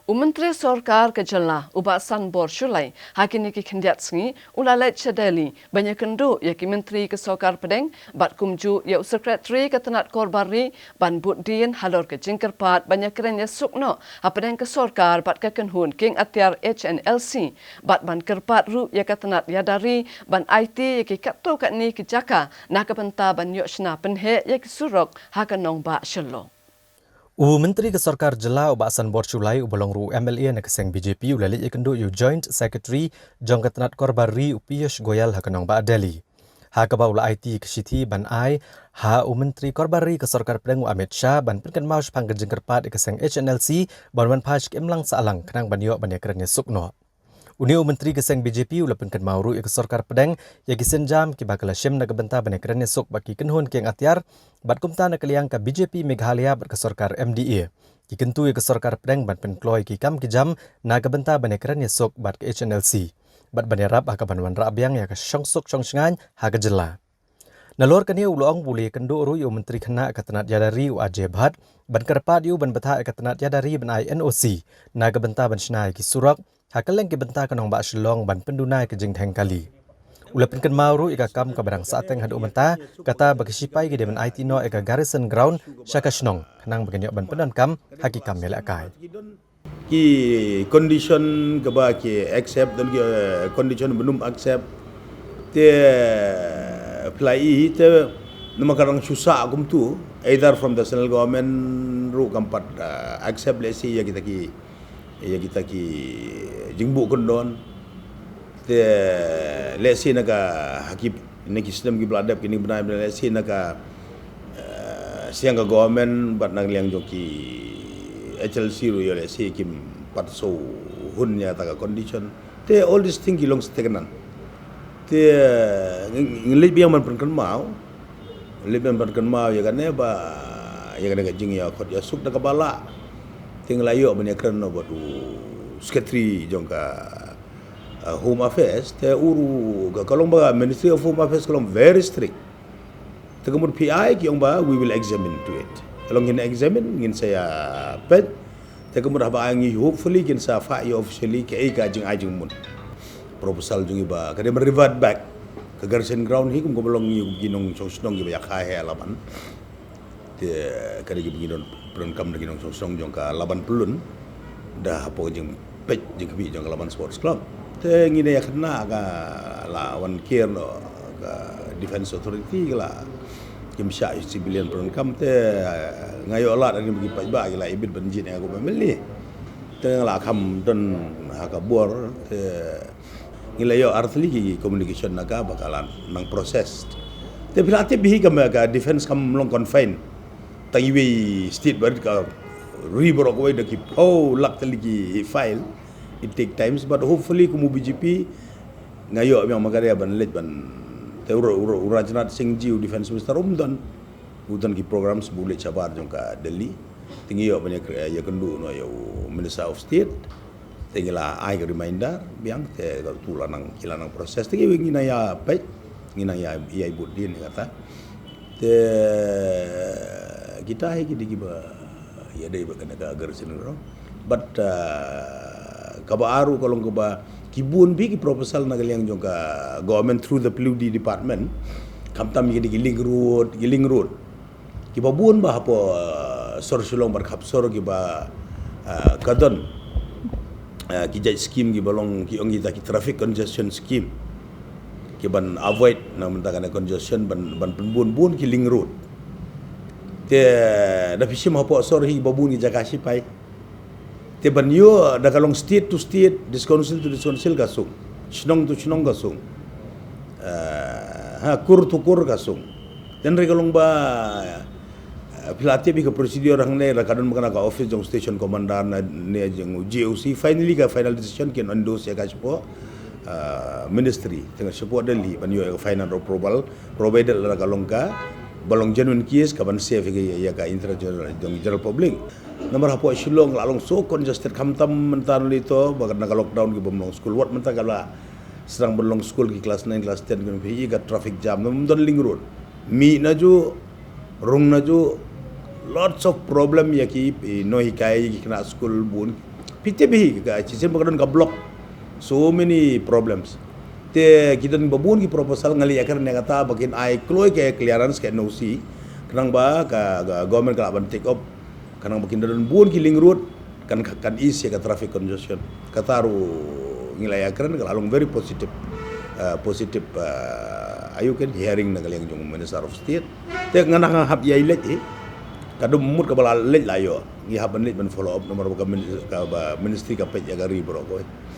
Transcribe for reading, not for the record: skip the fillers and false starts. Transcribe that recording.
Menteri Sorkar Kejelah Ubasan Bor Shulai hakini ki kendiat sengi ulalai cedeli banyak kendu ya ki Menteri ke Sorkar Pedeng bat kumju ya Sekretari Ketenat Korbari ban Budin halor ke Jingkerpat banyak keranya sukno Pedeng ke Sorkar bat ke kenhun king atiar HNLC bat ban kerpat ru ya Ketenat Yadari ban IT ya ki katto kat ni ke Jaka nak kepenta ban yoksna penhe ya ki surok hakanong ba shelo. Menteri ke Sorkar Jela Ubasan Bor Shulai ubalong ru MLA na keseng BJP ulalik ikendu yu Joint Secretary Jong Ketenat Korbari Piyush Goyal hakanong ba Delhi. Hakaba ula IT kesiti ban ai Menteri Korbari ke Sorkar Pedeng Amit Shah ban pinkan maus panggejeng kerpat keseng HNLC ban wan paj kemlang saalang kenang ban yo ban yakranya sukno. Menteri keseng BJP ula pinkan mauru ke Sorkar Pedeng ya kisenjam ki bakala shim na gebenta ban yakranya suk baki kenhun keng atiar bat kumta na kaliang ka BJP Meghalaya bat ke Sorkar MDA. Ki kentu ke Sorkar Pedeng bat penkloy ki kam ki jam na gebenta ban yakranya suk bat ke HNLC. Bat ban yarap haka ban wan rabyang ya ke syongsuk syongsengan haka jela. Nalor kani ulong buli kendu ru yu Menteri Kena Ketenat Yadari u Ajay Bhat ban kerpat yu ban betha Ketenat Yadari ban INOC na gebenta ban snai ki surak hakaleng ki benta kanong ba shilong ban pendunai ke jingtheng kali. Ula pinkan mauru ika kam ka barang saateng hadu menta kata bagi sipai ke demen IT no ika garrison ground syakashnong kanang bagian ban penan kam haki kam melakai. Ki condition ke ba ki accept dan ki condition belum accept te apply te nama karang susah akum tu either from the central government ru kampat accept lesi ya kita ki jingbu kondon te lesi naga hakip ini sistem ki beladap kini benar lesi naga siang ke government bat nang liang joki HLC ru ya lesi kim patso hunnya taga condition te all this thing belongs tekenan te ngelip yang man perken mau ya kan ba ya kan jing ya khot ya suk daga bala tinggal ayo menyakran no batu sekretari jongka Home Affairs te uru kalong ba Ministry of Home Affairs kalong very strict te kemud PI ki ong ba we will examine to it kalong ngin examine ngin saya pet te kemud ba angi hopefully ngin sa fa ya officially ke ai ka jing ajing mun proposal jungi ba kade revert back ke garrison ground hi kum ko belong yu ginong song gi ba khahe laban te kade gi ginon pron kam de ginong song jongka laban pelun dah apa jeng pet jeng bi jongka laban sports club te ngine ya kena ka lawan kier no ka defense authority la kim sha civilian pron kam te ngayo la dan bagi paj ba la ibit banjin aku pemilih te la kam don haka bor te ngile yo artli ki communication naga bakalan nang proses te bilate bihi kam ka defense kam long confine tangiwi state bar ka riborok way daki lak taligi file it take times but hopefully kumu BJP ngayo yang magarya ban lej ban te urajnat singji defense minister umdan udan ki program sebule cabar jongka Delhi tingi yo banyak ya kendu no yo minister of state tingila ai reminder biang te tulanang kilanang proses tingi ngina ya pet ngina ya ibu din kata te kita hai gidi ba ya dai ba kana agar sinuro but kabaru kalau ba kibun bi ki proposal nagaliang jongka government through the PWD department kamtam gidi giling road ki babun ba hapo sorsulong bar khapsor ki ba kadon ki jai scheme ki balong ki ongi ta ki traffic congestion scheme ki ban avoid na mentakana congestion ban bun ki ling road te da pisim hapo sor hi babun ki jakashi pai te ban yo da kalong state to state council to council gasung shnong to shnong gasung kur to kur gasung dan re kalong ba pilate bi ka procedure hang ne ra kadon makana ka office jong station commander na ne jeng GOC finally ka final decision ken endorse ya kaspo ministry tengah support Delhi ban yo final approval provided ra kalong ka balong genuine case kaban safe ya ka international general public nomor hapo shilong lalong so congested kamtam mentan lito bagan naga lockdown ki bomlong school what menta kala serang berlong school ki kelas 9 kelas 10 kan pi ga traffic jam nom don ling road mi naju rung naju lots of problem ya ki no hikai ki kena school bun PTB ka sistem pagkadon ka block so many problems te kita babun ki proposal ngali akar ne kata bakin ai kloy ke clearance ke NOC kanang ba ka government ka ban take up kanang bakin don bun ki link road kan is ya ka traffic congestion kataru ngilai akar ne kalong very positive ayu kan hearing na galing jong Minister of State te ngana hab yai let kadum mut ka bala let layo ngi haban let ban follow up nomor ka ministry ka pej agari bro ko